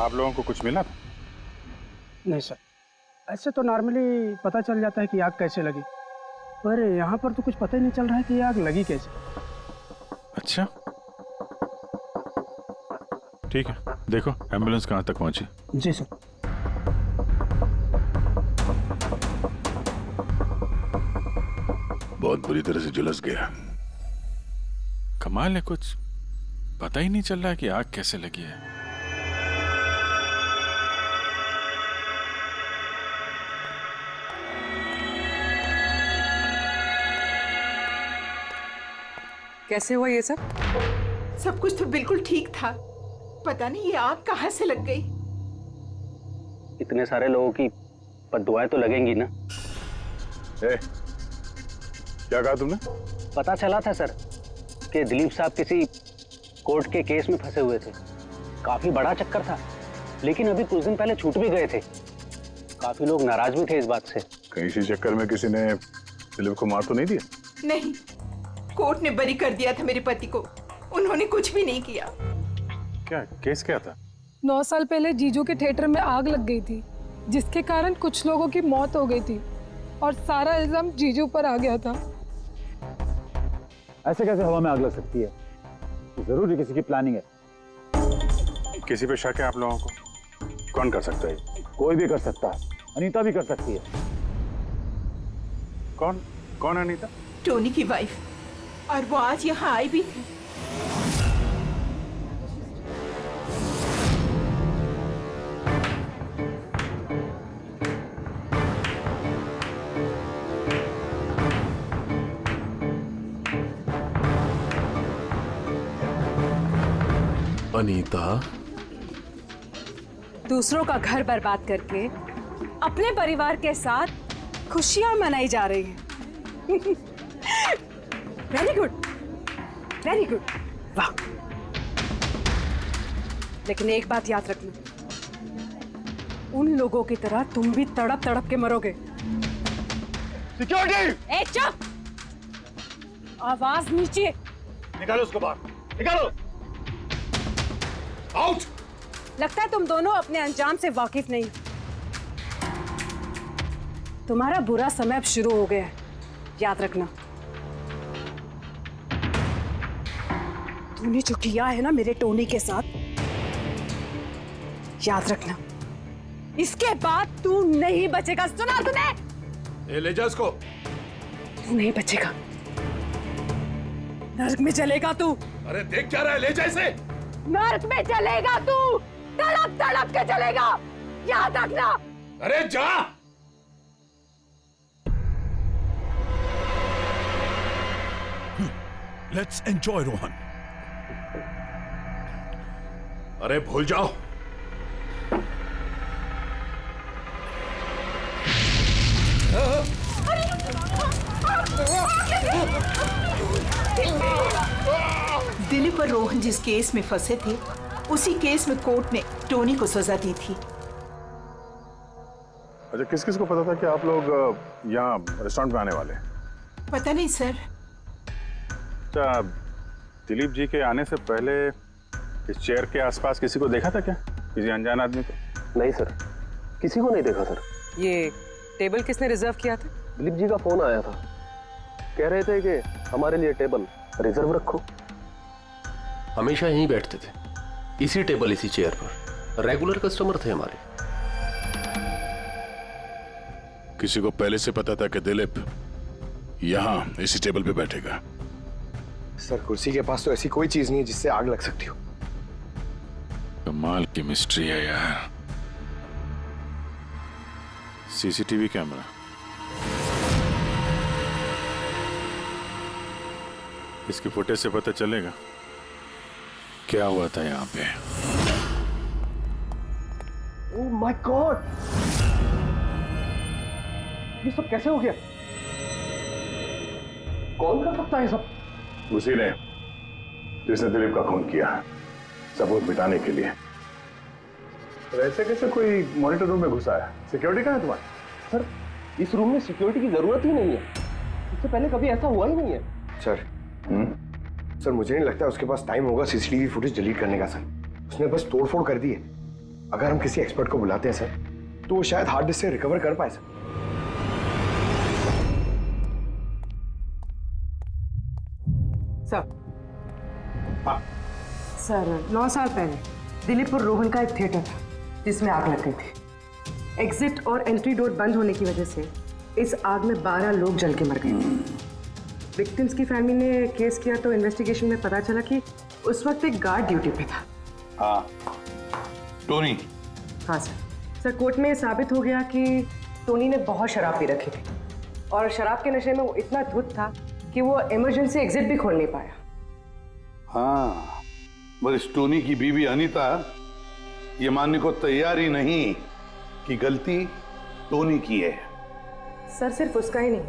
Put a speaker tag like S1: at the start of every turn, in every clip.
S1: आप लोगों को कुछ मिला था?
S2: नहीं सर, ऐसे तो नॉर्मली पता चल जाता है कि आग कैसे लगी, पर यहाँ पर तो कुछ पता ही नहीं चल रहा है कि आग लगी कैसे।
S1: अच्छा ठीक है, देखो एम्बुलेंस कहाँ तक पहुंची।
S2: जी सर।
S3: बहुत बुरी तरह से झुलस गया।
S1: कमाल है, कुछ पता ही नहीं चल रहा है कि आग कैसे लगी है।
S4: कैसे हुआ ये सब?
S5: सब कुछ तो बिल्कुल ठीक था, पता नहीं ये आग कहाँ से लग गई।
S6: इतने सारे लोगों की बद्दुआएं तो लगेंगी ना।
S3: क्या कहा तुमने?
S6: पता चला था सर कि दिलीप साहब किसी कोर्ट के केस में फंसे हुए थे। काफी बड़ा चक्कर था, लेकिन अभी कुछ दिन पहले छूट भी गए थे। काफी लोग नाराज भी थे इस बात से।
S3: कहीं इसी चक्कर में किसी ने दिलीप को मार तो नहीं दिया?
S5: नहीं, कोर्ट ने बरी कर दिया था मेरे पति को, उन्होंने कुछ भी नहीं किया।
S1: क्या केस क्या था?
S7: 9 साल पहले जीजू के थिएटर में आग लग गई थी, जिसके कारण कुछ लोगों की मौत हो गई थी और सारा इल्जाम जीजू पर आ गया था।
S8: ऐसे कैसे हवा में आग लग सकती है? जरूर किसी की प्लानिंग है।
S1: किसी पे शक है आप लोगों को? कौन कर सकता है?
S8: कोई भी कर सकता है, अनीता भी कर सकती है।
S1: कौन कौन अनीता?
S5: टोनी की वाइफ, और वो आज यहाँ आई भी थी।
S3: अनीता,
S9: दूसरों का घर बर्बाद करके अपने परिवार के साथ खुशियां मनाई जा रही हैं। वेरी गुड, वेरी गुड, वाह। लेकिन एक बात याद रखना, उन लोगों की तरह तुम भी तड़प तड़प के मरोगे।
S8: सिक्योरिटी!
S9: ए चुप! आवाज नीचे।
S8: निकालो उसको बाहर, निकालो! आउट!
S9: लगता है तुम दोनों अपने अंजाम से वाकिफ नहीं। तुम्हारा बुरा समय अब शुरू हो गया है, याद रखना। तूने जो किया है ना मेरे टोनी के साथ, याद रखना, इसके बाद तू नहीं बचेगा। सुना तूने?
S3: ले जा इसको।
S9: तू नहीं बचेगा, नर्क में चलेगा तू।
S3: अरे देख क्या रहा है, ले जा इसे।
S9: नर्क में चलेगा तू, तड़प तड़प के चलेगा, याद रखना।
S3: अरे जा। Let's enjoy Rohan. अरे भूल जाओ।
S5: दिलीप और रोहन जिस केस में फंसे थे, उसी केस में कोर्ट ने टोनी को सजा दी थी।
S3: अच्छा, किस किस को पता था कि आप लोग यहाँ रेस्टोरेंट में आने वाले हैं?
S5: पता नहीं सर।
S1: अच्छा, दिलीप जी के आने से पहले इस चेयर के आसपास किसी को देखा था क्या? किसी अनजान आदमी को?
S6: नहीं सर, किसी को नहीं देखा सर।
S4: ये टेबल किसने रिजर्व किया था?
S6: दिलीप जी का फोन आया था, कह रहे थे कि हमारे लिए टेबल रिजर्व रखो।
S10: हमेशा यहीं बैठते थे, इसी टेबल इसी चेयर पर, रेगुलर कस्टमर थे हमारे।
S3: किसी को पहले से पता था कि दिलीप यहाँ इसी टेबल पे बैठेगा?
S11: सर, कुर्सी के पास तो ऐसी कोई चीज नहीं है जिससे आग लग सकती हो।
S1: कमाल की मिस्ट्री है यार। सीसीटीवी कैमरा, इसकी फुटेज से पता चलेगा क्या हुआ था यहाँ पे।
S6: ओह माय गॉड, ये सब कैसे हो गया? कौन कर सकता है सब?
S3: उसी ने जिसने दिलीप का खून किया, सबूत मिटाने के लिए। तो ऐसे कैसे कोई मॉनिटर रूम में घुसा है? सिक्योरिटी कहाँ है तुम्हारी?
S6: सर, इस रूम में सिक्योरिटी की जरूरत ही नहीं है, इससे पहले कभी ऐसा हुआ ही नहीं है।
S11: सर, सर मुझे नहीं लगता उसके पास टाइम होगा सीसीटीवी फुटेज डिलीट करने का। सर, उसने बस तोड़फोड़ कर दी है। अगर हम किसी एक्सपर्ट को बुलाते हैं सर, तो वो शायद हार्ड डिस्क से रिकवर कर पाए सर।
S4: सर 9 साल पहले दिलीप और रोहन का एक थिएटर था जिसमें आग लग गई थी। एग्जिट और एंट्री डोर बंद होने की वजह से इस आग में 12 लोग जल के मर गए थे। विक्टिम्स की फैमिली ने केस किया तो इन्वेस्टिगेशन में पता चला कि उस वक्त एक गार्ड ड्यूटी पे था।
S3: हाँ, टोनी।
S4: हाँ सर कोर्ट में साबित हो गया कि टोनी ने बहुत शराब पी रखी थी और शराब के नशे में वो इतना धुत था कि वो इमरजेंसी एग्जिट भी खोल नहीं पाया।
S3: हाँ, बस टोनी की बीवी अनीता ये मानने को तैयार ही नहीं कि गलती टोनी की है।
S4: सर सिर्फ उसका ही नहीं,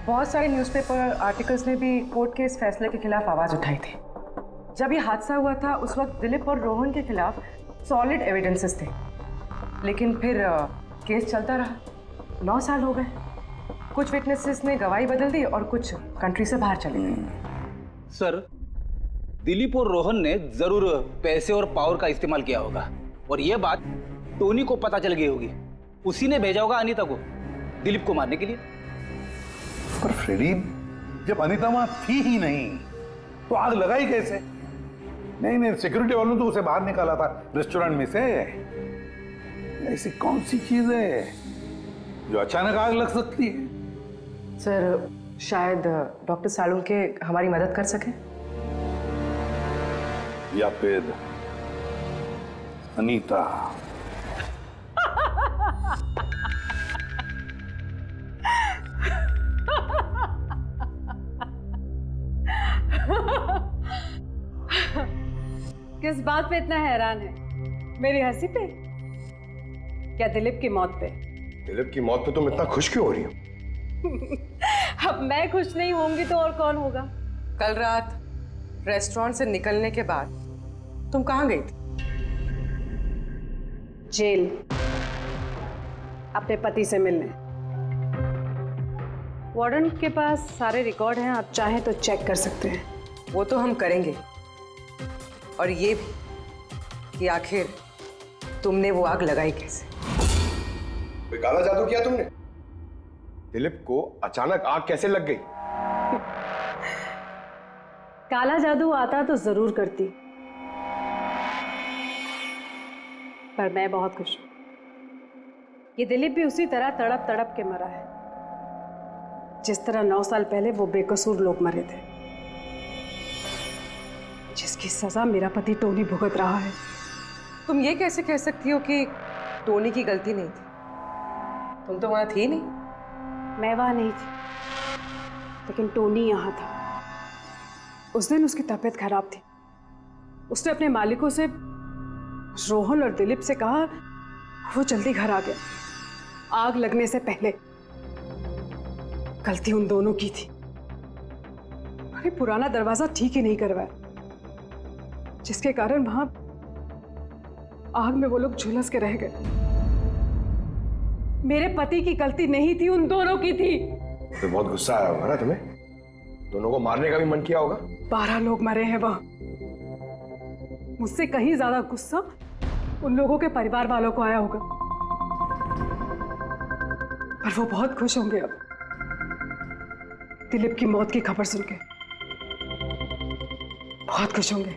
S4: बहुत सारे न्यूज़पेपर आर्टिकल्स ने भी कोर्ट के इस फैसले के खिलाफ आवाज उठाई थी। जब ये हादसा हुआ था उस वक्त दिलीप और रोहन के खिलाफ सॉलिड एविडेंसेस थे, लेकिन फिर केस चलता रहा। 9 साल हो गए। कुछ विटनेसेस ने गवाही बदल दी और कुछ कंट्री से बाहर चले गए।
S6: सर, दिलीप और रोहन ने जरूर पैसे और पावर का इस्तेमाल किया होगा और ये बात टोनी को पता चल गई होगी। उसी ने भेजा होगा अनीता को दिलीप को मारने के लिए।
S3: पर फ्रेडी, जब अनीता वहां थी ही नहीं तो आग लगाई कैसे? नहीं, सिक्योरिटी वालों ने तो उसे बाहर निकाला था रेस्टोरेंट में से। ऐसी कौन सी चीज है जो अचानक आग लग सकती है?
S4: सर शायद डॉक्टर सालुंके हमारी मदद कर सके,
S3: या फिर अनीता।
S9: किस बात पे इतना हैरान है? मेरी हंसी पे? क्या दिलीप की मौत पे?
S11: दिलीप की मौत पे तुम इतना खुश क्यों हो रही हो?
S9: अब मैं खुश नहीं होंगी तो और कौन होगा?
S4: कल रात रेस्टोरेंट से निकलने के बाद तुम कहाँ गई थी?
S9: जेल, अपने पति से मिलने। वार्डन के पास सारे रिकॉर्ड हैं, आप चाहें तो चेक कर सकते हैं।
S4: वो तो हम करेंगे, और ये भी कि आखिर तुमने वो आग लगाई कैसे?
S11: कोई काला जादू किया तुमने? दिलीप को अचानक आग कैसे लग गई?
S9: काला जादू आता तो जरूर करती, पर मैं बहुत खुश हूं। ये दिलीप भी उसी तरह तड़प तड़प के मरा है जिस तरह 9 साल पहले वो बेकसूर लोग मरे थे, जिसकी सजा मेरा पति टोनी भुगत रहा है।
S4: तुम ये कैसे कह सकती हो कि टोनी की गलती नहीं थी? तुम तो वहां थी नहीं।
S9: मैं वहां नहीं थी, लेकिन टोनी यहाँ था। उस दिन उसकी तबीयत खराब थी। उसने अपने मालिकों से, रोहन और दिलीप से कहा, वो जल्दी घर आ गया आग लगने से पहले। गलती उन दोनों की थी। अरे पुराना दरवाजा ठीक ही नहीं करवाया, जिसके कारण वहां आग में वो लोग झुलस के रह गए। मेरे पति की गलती नहीं थी, उन दोनों की थी।
S11: तो बहुत गुस्सा आया होगा ना तुम्हें? दोनों को मारने का भी मन किया होगा?
S9: 12 लोग मरे हैं वहां। मुझसे कहीं ज्यादा गुस्सा उन लोगों के परिवार वालों को आया होगा, पर वो बहुत खुश होंगे अब दिलीप की मौत की खबर सुनके। बहुत खुश होंगे।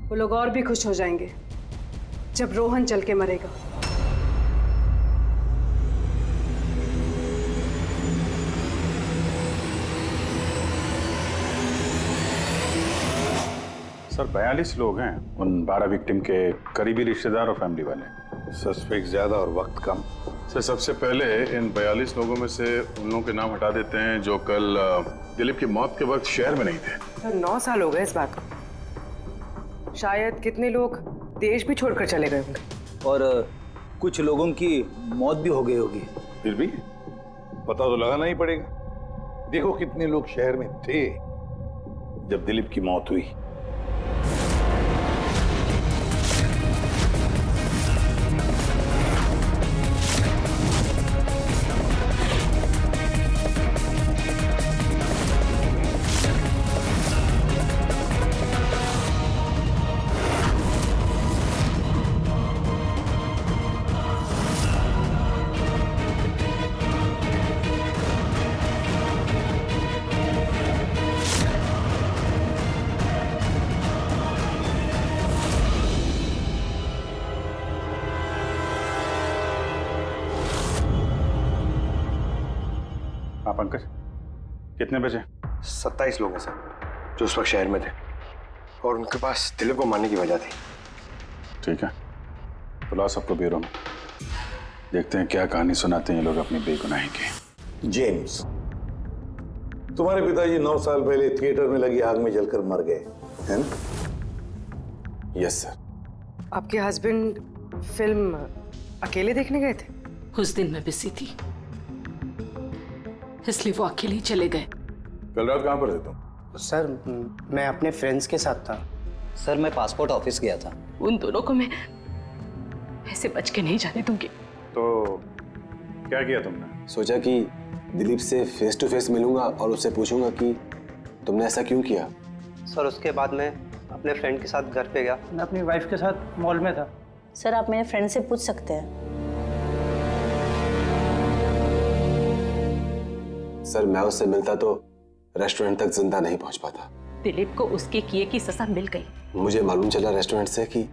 S9: वो लोग और भी खुश हो जाएंगे जब रोहन चल के मरेगा।
S1: सर 42 लोग हैं, उन 12 विक्टिम के करीबी रिश्तेदार और फैमिली वाले।
S3: सस्पेक्ट ज्यादा और वक्त कम।
S1: सर सबसे पहले इन 42 लोगों में से उन लोगों के नाम हटा देते हैं जो कल दिलीप की मौत के वक्त शहर में नहीं थे।
S4: सर 9 साल हो गए इस बात को। शायद कितने लोग देश भी छोड़कर चले गए होंगे,
S6: और कुछ लोगों की मौत भी हो गई होगी।
S3: फिर भी पता तो लगाना ही पड़ेगा। देखो कितने लोग शहर में थे जब दिलीप की मौत हुई।
S1: हाँ पंकज, कितने बजे?
S11: 27 लोग हैं सर, जो उस वक्त शहर में थे और उनके पास दिलीप को मारने की वजह थी।
S1: ठीक है, बुलाओ सबको ब्यूरो में, देखते हैं क्या कहानी सुनाते हैं ये लोग अपनी बेगुनाही की।
S3: जेम्स, तुम्हारे पिताजी 9 साल पहले थिएटर में लगी आग में जलकर मर गए, है ना?
S11: Yes sir.
S4: आपके हस्बैंड फिल्म अकेले देखने गए थे?
S5: उस दिन मैं बिजी थी, इसलिए वो अकेले ही चले गए।
S3: कल रात कहाँ पर थे तुम?
S12: सर मैं अपने फ्रेंड्स के साथ था।
S6: सर मैं पासपोर्ट ऑफिस गया था।
S5: उन दोनों को मैं ऐसे बच के नहीं जाने दूंगी।
S1: तो क्या किया तुमने?
S11: सोचा कि दिलीप से फेस टू फेस मिलूंगा और उससे पूछूंगा कि तुमने ऐसा क्यों किया।
S12: सर उसके बाद मैं अपने फ्रेंड के साथ घर पे गया। मैं अपनी वाइफ के साथ मॉल में था।
S13: सर आप मेरे फ्रेंड से पूछ सकते हैं।
S11: सर मैं उससे मिलता तो रेस्टोरेंट तक जिंदा नहीं पहुंच पाता।
S5: दिलीप को उसके किए की सजा मिल गई।
S11: मुझे मालूम चला रेस्टोरेंट से कि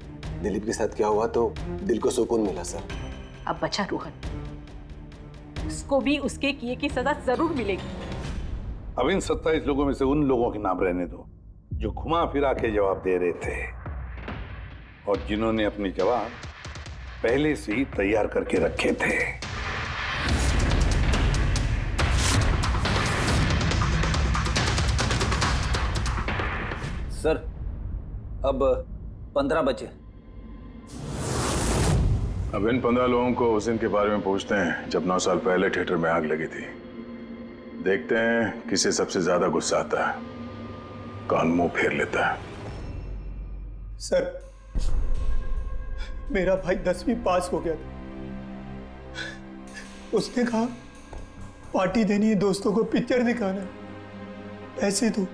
S11: दिलीप के साथ क्या हुआ तो दिल को सुकून मिला सर।
S5: अब बचा रोहन, उसको भी उसके किए की सजा जरूर मिलेगी।
S3: अब इन 27 लोगों में से उन लोगों के नाम रहने दो जो घुमा फिरा के जवाब दे रहे थे और जिन्होंने अपने जवाब पहले से ही तैयार करके रखे थे।
S6: सर अब 15 बजे।
S1: अब इन 15 लोगों को उस दिन के बारे में पूछते हैं जब 9 साल पहले थिएटर में आग लगी थी। देखते हैं किसे सबसे ज्यादा गुस्सा आता है, कौन मुंह फेर लेता है।
S2: सर मेरा भाई 10वीं पास हो गया था। उसने कहा पार्टी देनी है, दोस्तों को पिक्चर दिखाना है, पैसे दो।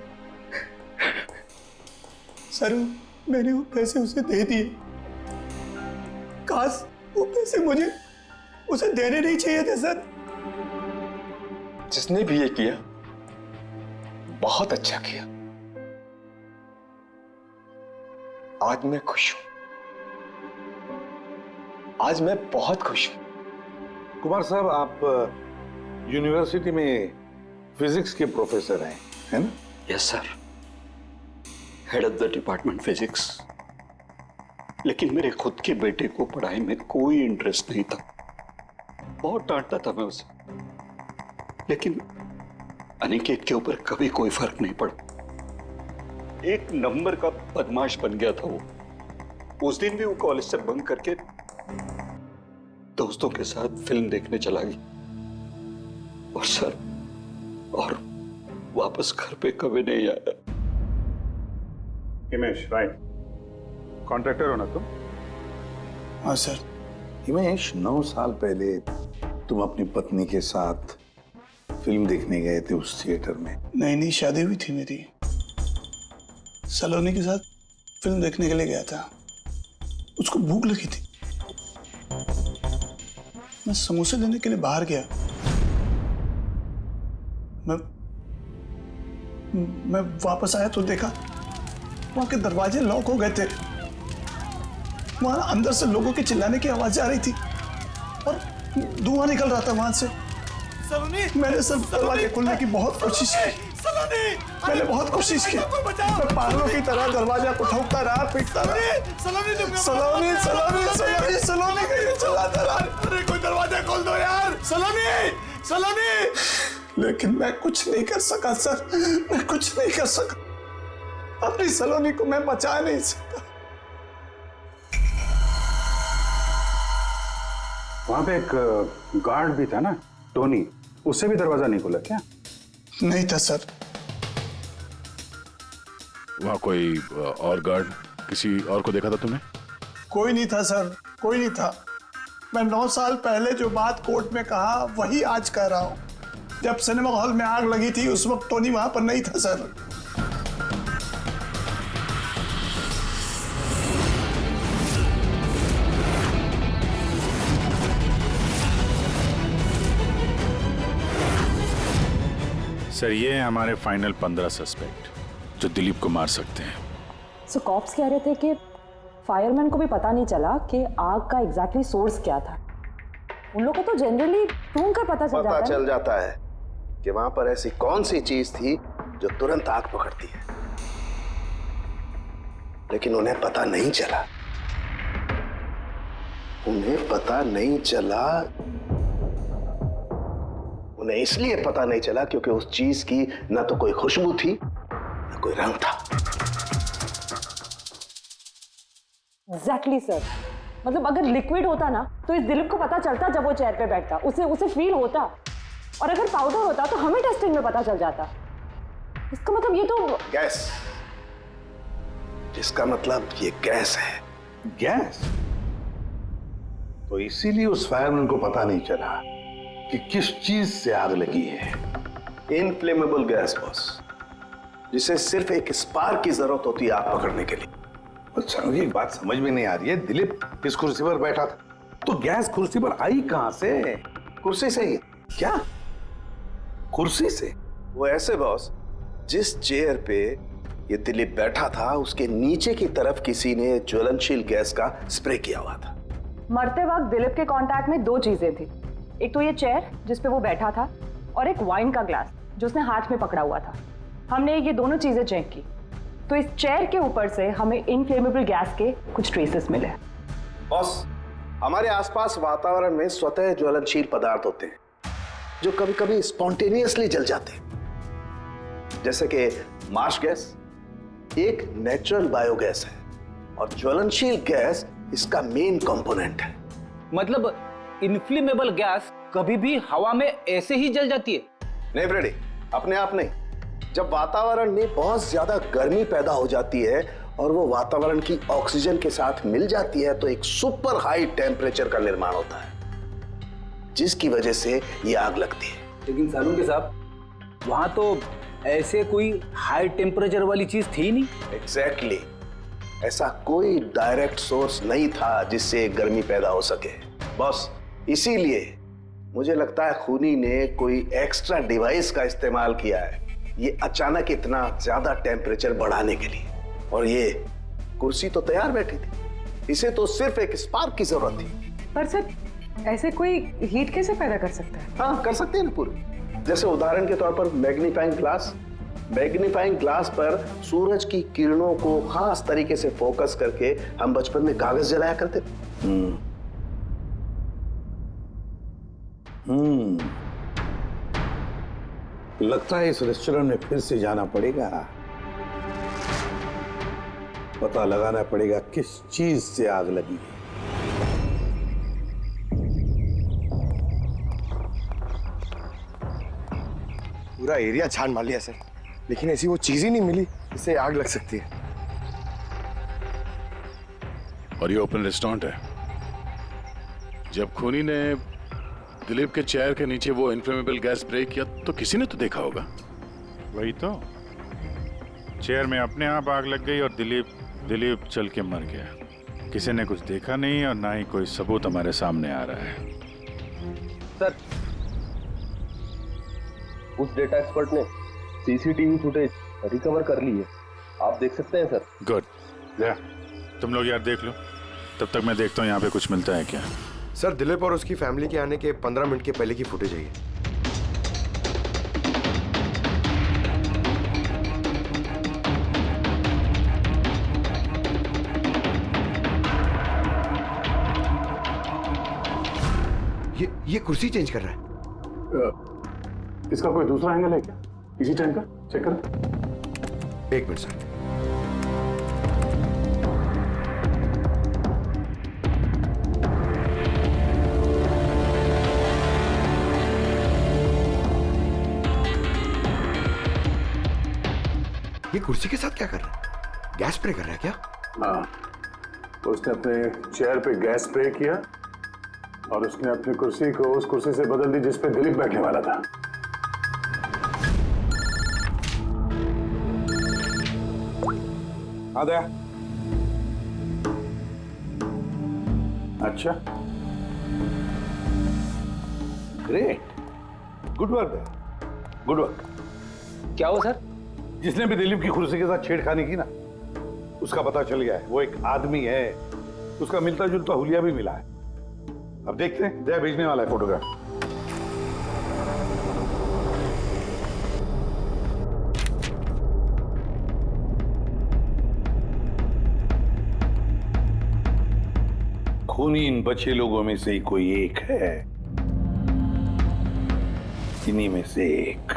S2: सर मैंने वो पैसे उसे दे दिए। काश वो पैसे मुझे उसे देने नहीं चाहिए थे सर।
S11: जिसने भी ये किया बहुत अच्छा किया। आज मैं खुश हूं, आज मैं बहुत खुश हूं।
S3: कुमार साहब आप यूनिवर्सिटी में फिजिक्स के प्रोफेसर हैं, है ना?
S14: Yes sir, head of the department physics. लेकिन मेरे खुद के बेटे को पढ़ाई में कोई इंटरेस्ट नहीं था। बहुत डांटता था मैं उसे, लेकिन अनिकेत के ऊपर कभी कोई फर्क नहीं पड़ा। एक नंबर का बदमाश बन गया था वो। उस दिन भी वो कॉलेज से बंक करके दोस्तों के साथ फिल्म देखने चला गया और सर और वापस घर पे कभी नहीं आया।
S1: हिमेश, राइट, कॉन्ट्रैक्टर हो ना तुम?
S3: हाँ सर। हिमेश, 9 साल पहले तुम अपनी पत्नी के साथ फिल्म देखने गए थे उस थिएटर में।
S2: नई नई शादी हुई थी मेरी, सलोनी के साथ फिल्म देखने के लिए गया था। उसको भूख लगी थी, मैं समोसे लेने के लिए बाहर गया। मैं वापस आया तो देखा वहां के दरवाजे लॉक हो गए थे। वहां अंदर से लोगों के चिल्लाने की आवाज आ रही थी और धुआं निकल रहा था वहां से। मैंने सब दरवाजे खोलने की बहुत कोशिश की। मैंने बहुत कोशिश की। मैं पागलों की तरह दरवाजा को ठोकता रहा, पीटता रहा। सलोनी चिल्लाता रहा, अरे कोई दरवाजा खोल दो यार, सलोनी। लेकिन मैं कुछ नहीं कर सका सर, मैं कुछ नहीं कर सका। अपनी सलोनी को मैं बचा नहीं सका।
S1: वहां पे एक गार्ड भी था ना, टोनी, उससे भी दरवाजा नहीं खुला क्या?
S2: नहीं था सर।
S1: वहां कोई और गार्ड, किसी और को देखा था तुमने?
S2: कोई नहीं था सर, कोई नहीं था। मैं 9 साल पहले जो बात कोर्ट में कहा वही आज कह रहा हूं। जब सिनेमा हॉल में आग लगी थी उस वक्त टोनी वहां पर नहीं था सर।
S1: सर ये हैं हमारे फाइनल 15 सस्पेक्ट जो दिलीप को मार सकते हैं।
S13: सो कॉप्स कह रहे थे कि फायरमैन को भी पता नहीं चला कि आग का एग्जैक्टली सोर्स क्या था। उन लोगों को तो जनरली ढूंढ कर पता चल जाता है।
S15: कि वहां पर ऐसी कौन सी चीज थी जो तुरंत आग पकड़ती है, लेकिन उन्हें पता नहीं चला। उन्हें पता नहीं चला। उन्हें इसलिए पता नहीं चला क्योंकि उस चीज की ना तो कोई खुशबू थी ना कोई रंग था।
S13: Exactly sir. मतलब अगर लिक्विड होता ना तो इस दिलीप को पता चलता जब वो चेयर पे बैठता, उसे फील होता। और अगर पाउडर होता तो हमें टेस्टिंग में पता चल जाता। इसका मतलब ये तो
S15: गैस। इसका मतलब ये गैस है।
S3: गैस? तो इसीलिए उस फायरमैन को पता नहीं चला कि किस चीज से आग लगी है।
S15: इनफ्लेमेबल गैस बॉस, जिसे सिर्फ एक स्पार्क की जरूरत होती है आग पकड़ने के लिए।
S3: अच्छा, मुझे एक बात समझ में नहीं आ रही है। दिलीप इस कुर्सी पर बैठा था, तो गैस कुर्सी पर आई कहां से?
S15: कुर्सी से ही।
S3: क्या? कुर्सी से?
S15: वो ऐसे बॉस, जिस चेयर पे ये दिलीप बैठा था उसके नीचे की तरफ किसी ने ज्वलनशील गैस का स्प्रे किया हुआ था।
S13: मरते वक्त दिलीप के कांटेक्ट में दो चीजें थी। एक तो ये चेयर जिस पे वो बैठा था, और एक वाइन का ग्लास जो उसने हाथ में पकड़ा हुआ था। हमने ये दोनों चीजें चेक की, तो इस चेयर के ऊपर से हमें इनफ्लेमेबल गैस के कुछ ट्रेसेस मिले।
S15: बॉस, हमारे आसपास वातावरण में स्वतः ज्वलनशील पदार्थ होते हैं जो कभी कभी स्पॉन्टेनियसली जल जाते हैं, जैसे कि मार्श गैस एक नेचुरल बायोगैस है और ज्वलनशील गैस इसका मेन कंपोनेंट है।
S16: मतलब इनफ्लेमेबल गैस कभी भी हवा में ऐसे ही जल जाती है?
S15: नहीं फ्रेडी, अपने आप नहीं। जब वातावरण में बहुत ज्यादा गर्मी पैदा हो जाती है और वो वातावरण की ऑक्सीजन के साथ मिल जाती है तो एक सुपर हाई टेम्परेचर का निर्माण होता है, जिसकी वजह से ये आग लगती है।
S16: लेकिन सालू के साहब, वहां तो ऐसे कोई हाई टेम्परेचर वाली चीज थी नहीं।
S15: एग्जैक्टली। ऐसा कोई डायरेक्ट सोर्स नहीं था जिससे गर्मी पैदा हो सके बॉस। इसीलिए मुझे लगता है खूनी ने कोई एक्स्ट्रा डिवाइस का इस्तेमाल किया है ये अचानक इतना ज्यादा टेम्परेचर बढ़ाने के लिए। और ये कुर्सी तो तैयार बैठी थी, इसे तो सिर्फ एक स्पार्क की जरूरत थी।
S4: पर सर, ऐसे कोई हीट कैसे पैदा कर सकता है?
S15: हाँ, कर सकते हैं ना पूरी। जैसे उदाहरण के तौर पर मैग्नीफाइंग ग्लास। मैग्नीफाइंग ग्लास पर सूरज की किरणों को खास तरीके से फोकस करके हम बचपन में कागज जलाया करते थे।
S3: लगता है इस रेस्टोरेंट में फिर से जाना पड़ेगा। पता लगाना पड़ेगा किस चीज से आग लगी है।
S11: पूरा एरिया छान मार लिया सर, लेकिन ऐसी वो चीज ही नहीं मिली जिससे आग लग सकती है।
S1: और ये ओपन रेस्टोरेंट है। जब खूनी ने दिलीप के चेयर के नीचे वो इनफ्लेमेबल गैस स्प्रे किया तो किसी ने तो देखा होगा।
S17: वही तो, चेयर में अपने आप आग लग गई और दिलीप चल के मर गया। किसी ने कुछ देखा नहीं और ना ही कोई सबूत हमारे सामने आ रहा है।
S10: सर, उस डेटा एक्सपर्ट ने सीसीटीवी फुटेज रिकवर कर ली है, आप देख सकते हैं सर।
S17: गुड, या तुम लोग यार देख लो, तब तक मैं देखता हूँ यहाँ पे कुछ मिलता है क्या।
S11: सर, दिलीप और उसकी फैमिली के आने के 15 मिनट के पहले की फुटेज है ये कुर्सी चेंज कर रहा है।
S1: इसका कोई दूसरा एंगल है क्या? इसी टाइम का चेक कर।
S11: एक मिनट सर। ये कुर्सी के साथ क्या कर रहा है? गैस स्प्रे कर रहा है क्या?
S1: हाँ, उसने अपने चेयर पे गैस स्प्रे किया और उसने अपनी कुर्सी को उस कुर्सी से बदल दी जिस पे दिलीप बैठने वाला था।
S3: आ गया। अच्छा, ग्रेट, गुड वर्क है, गुड वर्क।
S16: क्या हो सर?
S3: जिसने भी दिलीप की कुर्सी के साथ छेड़खानी की ना, उसका पता चल गया है। वो एक आदमी है, उसका मिलता जुलता हुलिया भी मिला है। अब देखते हैं, जय भेजने वाला है फोटोग्राफ। खूनी इन बचे लोगों में से ही कोई एक है, इन्हीं में से एक।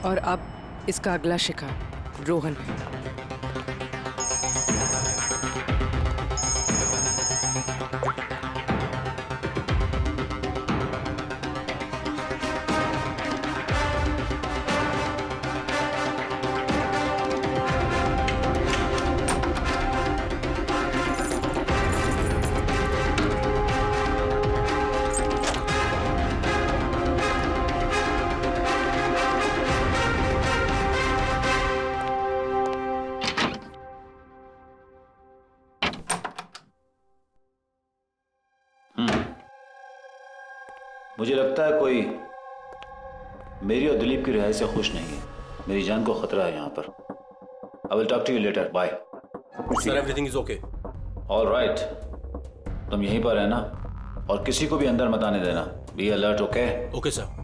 S4: और अब इसका अगला शिकार रोहन है।
S16: मुझे लगता है कोई मेरी और दिलीप की रिहाई से खुश नहीं है। मेरी जान को खतरा है यहाँ पर। I will talk to you later, bye.
S10: Sir everything is okay.
S16: All right, तुम यहीं पर रहना और किसी को भी अंदर मत आने देना। Be alert, okay?
S10: Okay sir.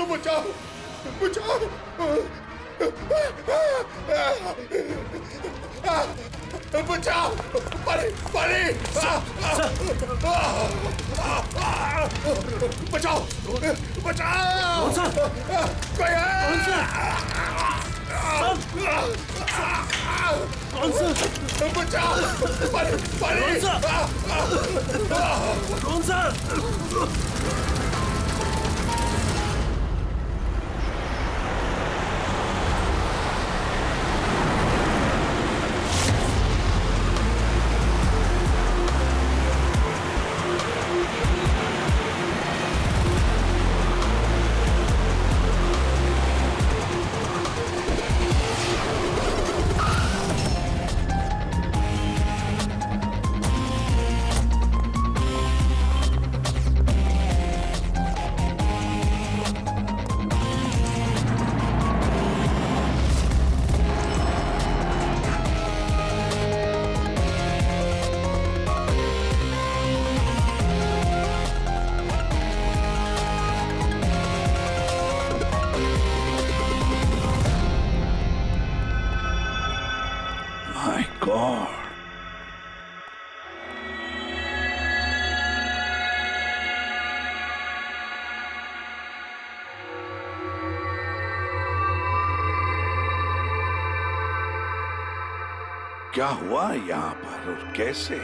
S1: बचाओ बचाओ बचाओ, पानी पानी, बचाओ बचाओ, कोई है? बचाओ, पानी पानी, कौन सा?
S3: क्या हुआ यहाँ पर और कैसे?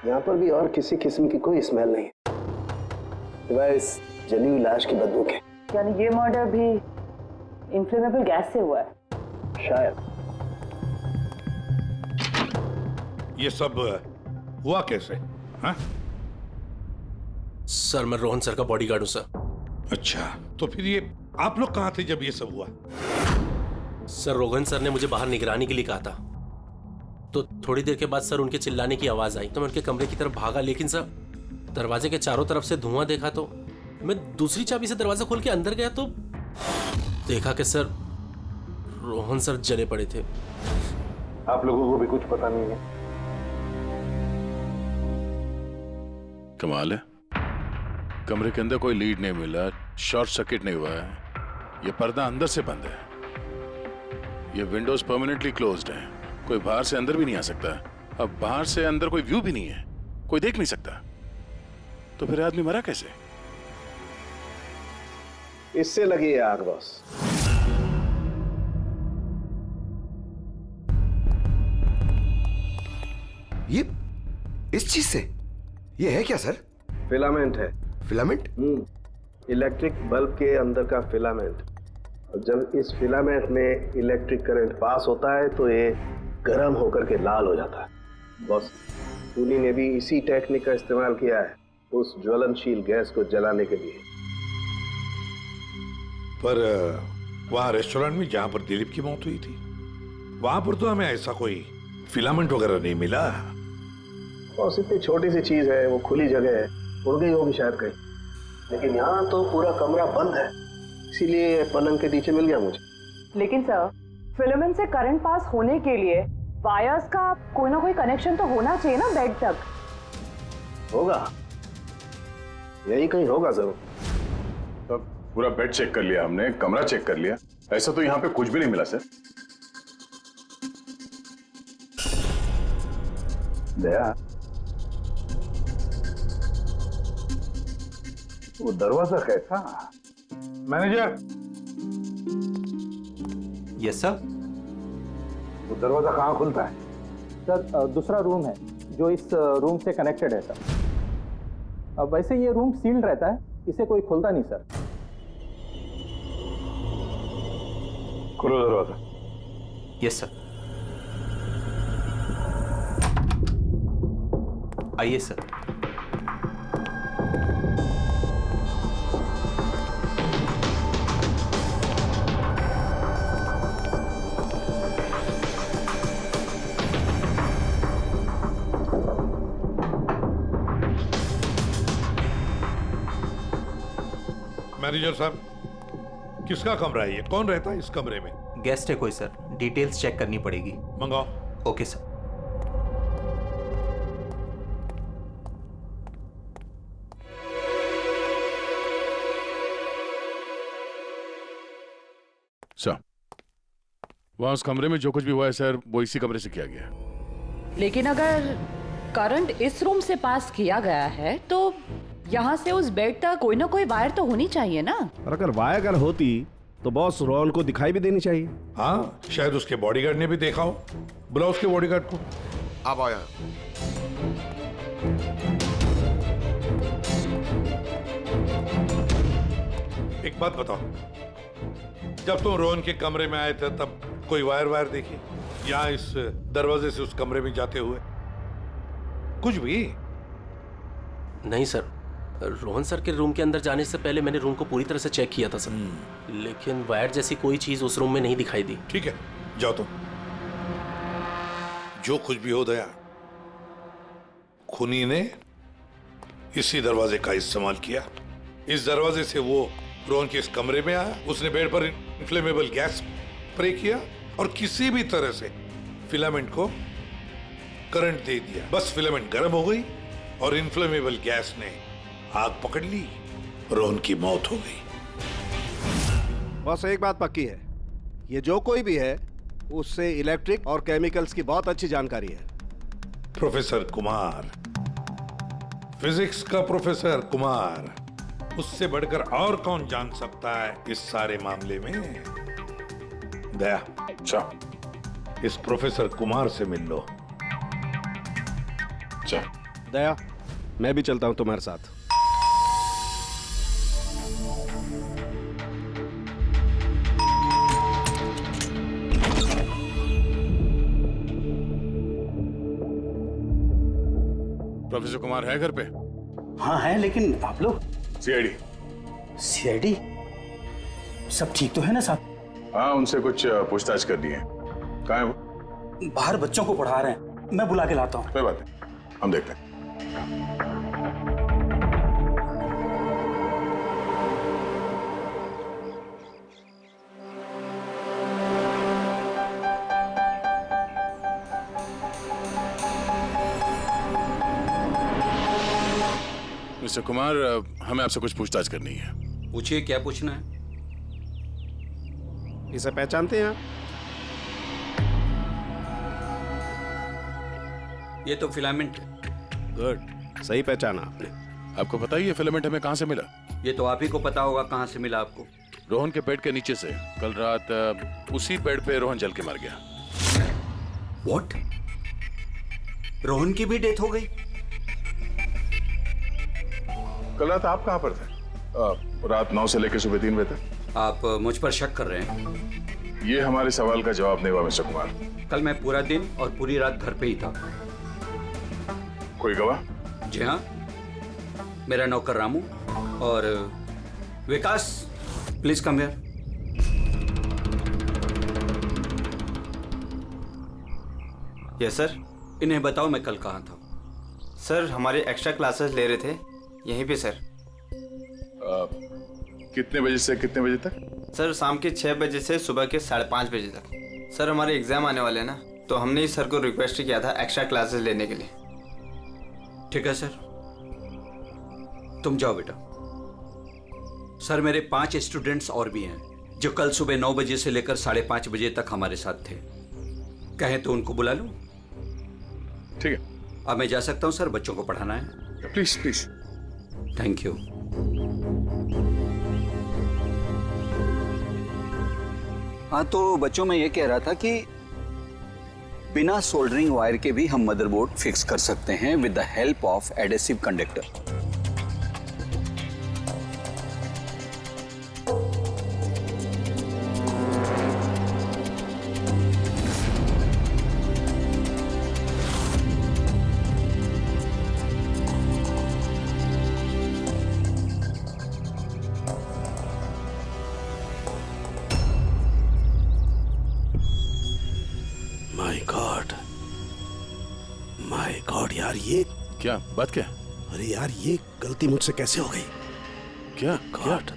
S15: यहाँ पर भी और किसी किस्म की कोई स्मेल नहीं, सिवाय इस जली हुई लाश की बदबू के।
S13: यानी ये मर्डर भी इन्फ्लेमेबल गैस से हुआ है?
S15: शायद।
S3: ये सब हुआ कैसे? हाँ?
S10: सर मैं रोहन सर का बॉडीगार्ड हूं सर।
S3: अच्छा, तो फिर ये आप लोग कहाँ थे जब ये सब हुआ?
S10: सर रोहन सर ने मुझे बाहर निगरानी के लिए कहा था, तो थोड़ी देर के बाद सर उनके चिल्लाने की आवाज आई तो मैं उनके कमरे की तरफ भागा, लेकिन सर दरवाजे के चारों तरफ से धुआं देखा तो मैं दूसरी चाबी से दरवाजा खोल के अंदर गया तो देखा कि सर रोहन सर जले पड़े थे।
S3: आप लोगों को भी कुछ पता नहीं है?
S1: कमाल है, कमरे के अंदर कोई लीड नहीं मिला, शॉर्ट सर्किट नहीं हुआ है, ये पर्दा अंदर से बंद है, ये विंडोज परमानेंटली क्लोज्ड है, कोई बाहर से अंदर भी नहीं आ सकता। अब बाहर से अंदर कोई व्यू भी नहीं है, कोई देख नहीं सकता, तो फिर आदमी मरा कैसे?
S15: इससे लगी है आग बॉस।
S11: ये इस चीज से ये है क्या सर?
S15: फिलामेंट है।
S11: फिलामेंट?
S15: इलेक्ट्रिक बल्ब के अंदर का फिलामेंट। और जब इस फिलामेंट में इलेक्ट्रिक करंट पास होता है तो ये गर्म होकर के लाल हो जाता है। बॉस, खूनी ने भी इसी टेक्निक का इस्तेमाल किया है उस ज्वलनशील गैस को जलाने के लिए।
S3: पर वहां रेस्टोरेंट में जहां पर दिलीप की मौत हुई थी, वहां पर तो हमें ऐसा कोई फिलामेंट वगैरह नहीं मिला।
S15: बॉस, इतनी छोटी सी चीज है, वो खुली जगह है, उड़ गई होगी शायद कहीं, लेकिन यहाँ तो पूरा कमरा बंद है, इसीलिए पलंग के नीचे मिल गया मुझे।
S13: लेकिन सर, फिलामेंट से करंट पास होने के लिए वायर्स का कोई ना कोई कनेक्शन तो होना चाहिए ना बेड तक।
S15: होगा, यही कहीं होगा जरूर।
S1: तो पूरा बेड चेक कर लिया हमने, कमरा चेक कर लिया, ऐसा तो यहाँ पे कुछ भी नहीं मिला सर।
S3: दया, वो दरवाजा कैसा? मैनेजर।
S6: Yes sir.
S3: वो दरवाजा कहाँ खुलता है?
S18: सर दूसरा रूम है जो इस रूम से कनेक्टेड है सर। अब वैसे ये रूम सील्ड रहता है, इसे कोई खोलता नहीं सर।
S3: खोलो दरवाजा।
S6: Yes sir. आइए सर।
S3: मैनेजर साहब, किसका कमरा है ये? कौन रहता है इस कमरे में?
S6: गेस्ट है कोई सर, डिटेल्स चेक करनी पड़ेगी।
S3: मंगाओ।
S6: Okay sir.
S1: सर, वहां उस कमरे में जो कुछ भी हुआ है सर, वो इसी कमरे से किया गया।
S19: लेकिन अगर करंट इस रूम से पास किया गया है तो यहाँ से उस बेड तक कोई ना कोई वायर तो होनी चाहिए ना।
S20: और अगर वायर अगर होती तो बॉस रोहन को दिखाई भी देनी चाहिए।
S3: हाँ, शायद उसके बॉडीगार्ड ने भी देखा हो। बुलाओ उसके बॉडीगार्ड को।
S11: आप आया।
S3: एक बात बताओ, जब तुम रोहन के कमरे में आए थे तब कोई वायर देखी? या इस दरवाजे से उस कमरे में जाते हुए कुछ भी?
S10: नहीं सर, रोहन सर के रूम के अंदर जाने से पहले मैंने रूम को पूरी तरह से चेक किया था सर, लेकिन वायर जैसी कोई चीज उस रूम में नहीं दिखाई दी।
S3: ठीक है, जाओ तुम। जो कुछ भी हो दया, खूनी ने इसी दरवाजे का इस्तेमाल किया। इस दरवाजे से वो रोहन के इस कमरे में आया, उसने बेड पर इन्फ्लेमेबल गैस स्प्रे किया और किसी भी तरह से फिलामेंट को करंट दे दिया। बस फिलामेंट गर्म हो गई और इन्फ्लेमेबल गैस ने आग पकड़ ली, रोहन की मौत हो गई।
S20: बस एक बात पक्की है, ये जो कोई भी है उससे इलेक्ट्रिक और केमिकल्स की बहुत अच्छी जानकारी है।
S3: प्रोफेसर कुमार, फिजिक्स का प्रोफेसर कुमार, उससे बढ़कर और कौन जान सकता है इस सारे मामले में? दया,
S1: अच्छा,
S3: इस प्रोफेसर कुमार से मिल लो।
S1: अच्छा
S20: दया, मैं भी चलता हूं तुम्हारे साथ।
S1: प्रोफेसर कुमार है घर पे?
S6: हाँ है, लेकिन आप लोग?
S1: सीआईडी।
S6: सीआईडी? सब ठीक तो है ना साहब?
S1: हाँ, उनसे कुछ पूछताछ करनी है। कहाँ है वो?
S6: बाहर बच्चों को पढ़ा रहे हैं, मैं बुला के लाता हूँ।
S1: कोई बात नहीं, हम देखते हैं। मिस्टर कुमार, हमें आपसे कुछ पूछताछ करनी है।
S21: पूछिए, क्या पूछना है?
S20: इसे पहचानते हैं आप?
S21: ये तो फिलामेंट है।
S20: गुड, सही पहचाना आपने।
S1: आपको पता ही है फिलामेंट हमें कहाँ से मिला?
S21: ये तो आप ही को पता होगा कहाँ से मिला आपको।
S1: रोहन के बेड के नीचे से। कल रात उसी बेड पे रोहन जल के मर गया।
S21: व्हाट? रोहन की भी डेथ हो गई?
S1: कल रात आप कहाँ पर थे? रात 9 से लेकर सुबह 3 बजे तक।
S21: आप मुझ पर शक कर रहे हैं?
S1: ये हमारे सवाल का जवाब नहीं हुआ मिस्टर कुमार।
S21: कल मैं पूरा दिन और पूरी रात घर पे ही था।
S1: कोई गवाह?
S21: जी हाँ, मेरा नौकर रामू और Vikas. Please come here.
S12: Yes sir.
S21: इन्हें बताओ मैं कल कहाँ था।
S12: सर हमारे एक्स्ट्रा क्लासेस ले रहे थे यहीं पे सर।
S1: कितने बजे से कितने बजे तक?
S12: सर शाम के 6 बजे से सुबह के 5:30 बजे तक। सर हमारे एग्जाम आने वाले हैं ना, तो हमने इस सर को रिक्वेस्ट किया था एक्स्ट्रा क्लासेस लेने के लिए।
S21: ठीक है सर, तुम जाओ बेटा। सर मेरे 5 स्टूडेंट्स और भी हैं जो कल सुबह 9 बजे से लेकर 5:30 बजे तक हमारे साथ थे। कहें तो उनको बुला लूं?
S1: ठीक है।
S21: अब मैं जा सकता हूं सर, बच्चों को पढ़ाना है।
S1: Please please.
S21: Thank you.
S14: हाँ, तो बच्चों में ये कह रहा था कि बिना सोल्डरिंग वायर के भी हम मदरबोर्ड फिक्स कर सकते हैं with the help of adhesive conductor.
S20: My God यार, ये
S1: क्या बात? क्या?
S20: अरे यार, ये गलती मुझसे कैसे हो गई?
S1: क्या?
S20: गॉड,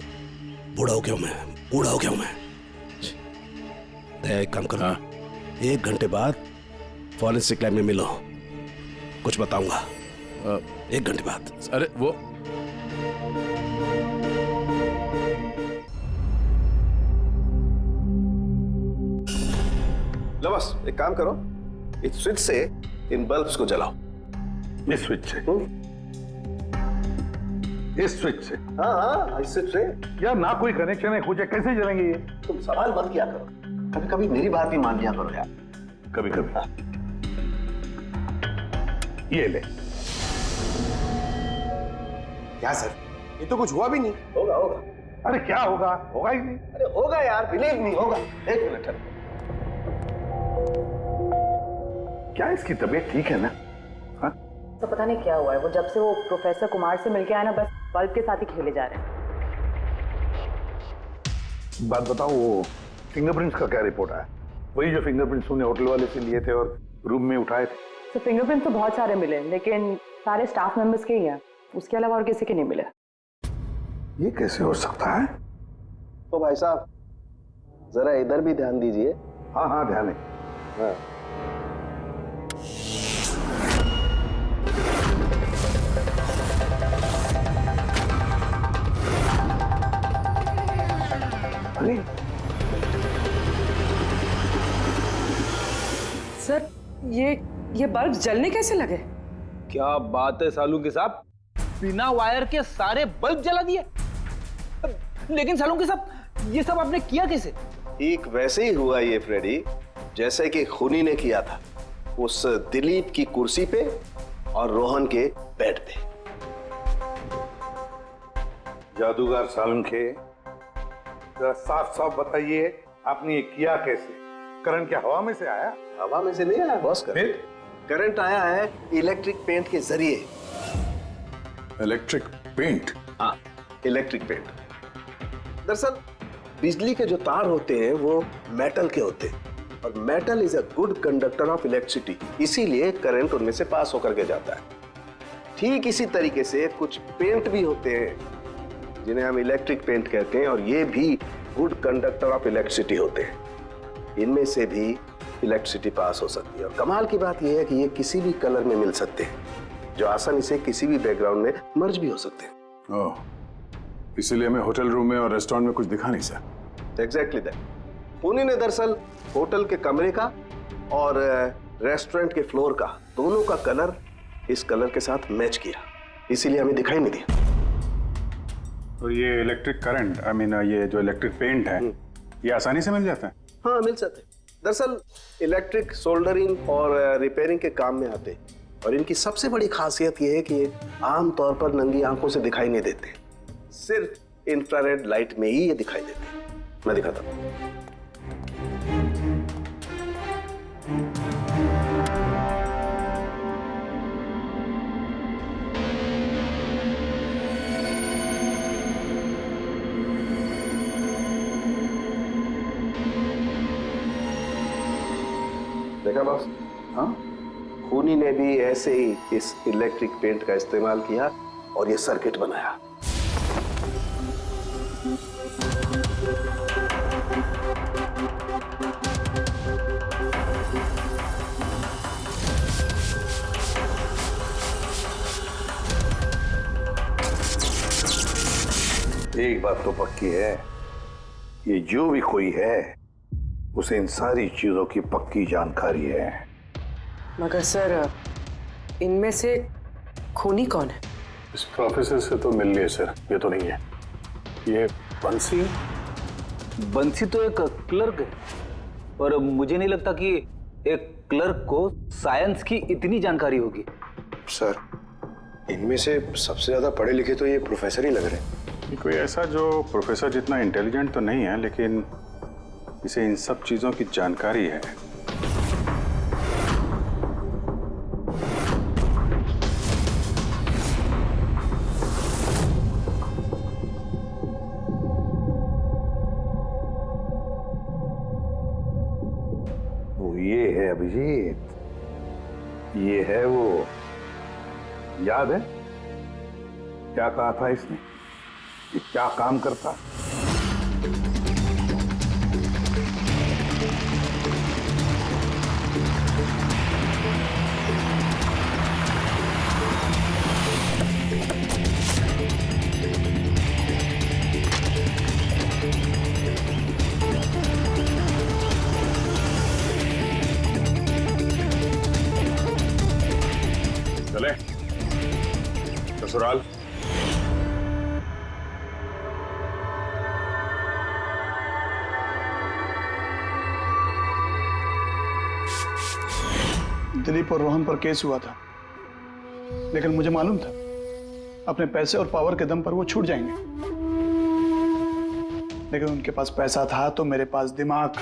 S20: बूढ़ा हो गया हूं मैं, बूढ़ा हो गया हूं मैं। एक काम करो, 1 घंटे बाद फॉरेंसिक लैब में मिलो, कुछ बताऊंगा। 1 घंटे बाद।
S1: अरे वो
S15: लो बस, एक काम करो, इस स्विच से इन बल्ब्स को जलाओ।
S3: इस स्विच से? इस स्विच से?
S15: हाँ, इस स्विच से।
S3: यार ना कोई कनेक्शन है, कुछ है, कैसे जलेंगे ये?
S15: तुम सवाल मत किया करो, कभी कभी मेरी बात भी मान लिया करो यार।
S3: कभी कभी। ये ले।
S11: क्या सर, ये तो कुछ हुआ भी नहीं।
S15: होगा होगा।
S3: अरे क्या होगा? होगा ही नहीं।
S15: अरे होगा यार, बिलीव नहीं होगा। 1 मिनट।
S3: क्या इसकी तबीयत ठीक है ना? हाँ?
S13: तो पता नहीं क्या हुआ है, वो जब से वो प्रोफेसर कुमार से मिलके आया ना, बस बल्ब के साथ ही खेले जा रहे हैं।
S3: बात बताओ, वो फिंगरप्रिंट्स का क्या रिपोर्ट आया? वही जो फिंगरप्रिंट्स उन्हें होटल वाले से लिए थे और रूम में उठाए थे।
S13: तो फिंगरप्रिंट तो बहुत सारे मिले, लेकिन सारे स्टाफ मेंबर्स के ही हैं, उसके अलावा और किसी के नहीं मिले।
S3: ये कैसे हो सकता है?
S15: तो भाई साहब जरा इधर भी ध्यान दीजिए।
S3: हाँ हाँ, ध्यान है।
S15: हाँ।
S3: अरे
S4: सर, ये बल्ब जलने कैसे लगे?
S22: क्या बात है सालुंके साहब, बिना वायर के सारे बल्ब जला दिए। लेकिन सालुंके साहब, ये सब आपने किया कैसे?
S15: ठीक वैसे ही हुआ ये फ्रेडी, जैसे कि खूनी ने किया था उस दिलीप की कुर्सी पे और रोहन के बेड पे।
S3: जादूगर सालुंखे, जरा साफ साफ बताइए, आपने ये किया कैसे? करंट क्या हवा में से आया?
S15: हवा में से नहीं आया बॉस, करंट आया है इलेक्ट्रिक पेंट के जरिए।
S1: Electric paint?
S15: हाँ, इलेक्ट्रिक पेंट। दरअसल बिजली के जो तार होते हैं वो मेटल के होते हैं, और metal is a good conductor of electricity, इसीलिए करंट उनमें से पास होकर के जाता है। ठीक इसी तरीके से कुछ पेंट भी होते हैं जिन्हें हम इलेक्ट्रिक पेंट कहते हैं, और ये भी गुड कंडक्टर ऑफ इलेक्ट्रिसिटी होते हैं। इनमें से भी इलेक्ट्रिसिटी पास हो सकती है, और कमाल की बात यह है कि ये किसी भी कलर में मिल सकते हैं। जो आसानी से किसी भी बैकग्राउंड में मर्ज भी हो सकते हैं।
S1: ओह, इसीलिए हमें होटल रूम में और रेस्टोरेंट में कुछ दिखा नहीं सर।
S15: Exactly that. खूनी ने दरअसल होटल के कमरे का और रेस्टोरेंट के फ्लोर का दोनों का कलर इस कलर के साथ मैच किया, इसीलिए हमें दिखाई नहीं दिया।
S17: तो ये इलेक्ट्रिक करंट, आई मीन ये जो इलेक्ट्रिक पेंट है, ये आसानी से मिल जाता है?
S15: हाँ, मिल जाते हैं। दरअसल इलेक्ट्रिक सोल्डरिंग और रिपेयरिंग के काम में आते हैं, और इनकी सबसे बड़ी खासियत ये है कि ये आमतौर पर नंगी आंखों से दिखाई नहीं देते, सिर्फ इंफ्रारेड लाइट में ही ये दिखाई देते हैं। मैं दिखाता हूँ। देखा बॉस? हाँ, खूनी ने भी ऐसे ही इस इलेक्ट्रिक पेंट का इस्तेमाल किया और ये सर्किट बनाया।
S3: एक बात तो पक्की है, ये जो भी कोई है उसे इन सारी चीजों की पक्की जानकारी है।
S4: मगर सर, इनमें से खूनी कौन है?
S1: इस प्रोफेसर से तो मिल लिए सर, ये तो नहीं है। ये बंसी?
S22: बंसी तो एक क्लर्क है, और मुझे नहीं लगता कि एक क्लर्क को साइंस की इतनी जानकारी होगी।
S11: सर, इनमें से सबसे ज्यादा पढ़े लिखे तो ये प्रोफेसर ही लग रहे हैं।
S17: कोई ऐसा जो प्रोफेसर जितना इंटेलिजेंट तो नहीं है, लेकिन इसे इन सब चीजों की जानकारी है।
S3: वो ये है अभिजीत, ये है वो। याद है क्या कहा था इसने, ये क्या काम करता?
S1: चले ससुराल।
S2: दिलीप और रोहन पर केस हुआ था, लेकिन मुझे मालूम था अपने पैसे और पावर के दम पर वो छूट जाएंगे। लेकिन उनके पास पैसा था तो मेरे पास दिमाग।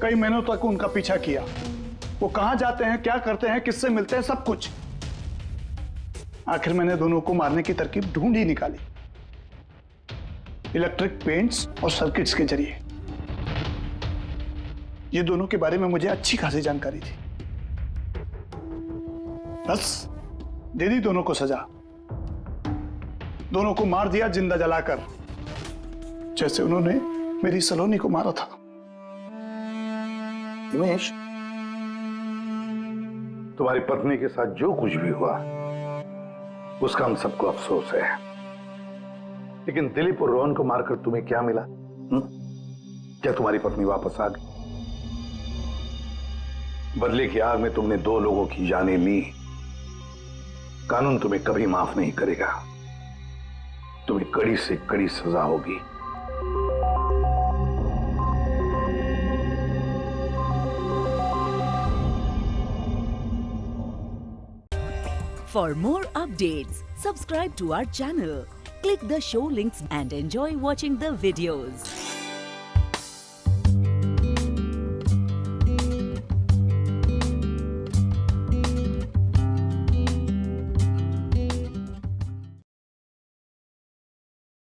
S2: कई महीनों तक उनका पीछा किया, वो कहां जाते हैं, क्या करते हैं, किससे मिलते हैं, सब कुछ। आखिर मैंने दोनों को मारने की तरकीब ढूंढ ही निकाली, इलेक्ट्रिक पेंट्स और सर्किट्स के जरिए। ये दोनों के बारे में मुझे अच्छी खासी जानकारी थी। बस दे दी दोनों को सजा, दोनों को मार दिया जिंदा जलाकर, जैसे उन्होंने मेरी सलोनी को मारा था।
S3: हिमेश, तुम्हारी पत्नी के साथ जो कुछ भी हुआ उसका हम सबको अफसोस है, लेकिन दिलीप और रोहन को मारकर तुम्हें क्या मिला? क्या तुम्हारी पत्नी वापस आ गई? बदले की आग में तुमने 2 लोगों की जानें ली। कानून तुम्हें कभी माफ नहीं करेगा, तुम्हें कड़ी से कड़ी सजा होगी।
S7: For more updates, subscribe to our channel, click the show links and enjoy watching the videos.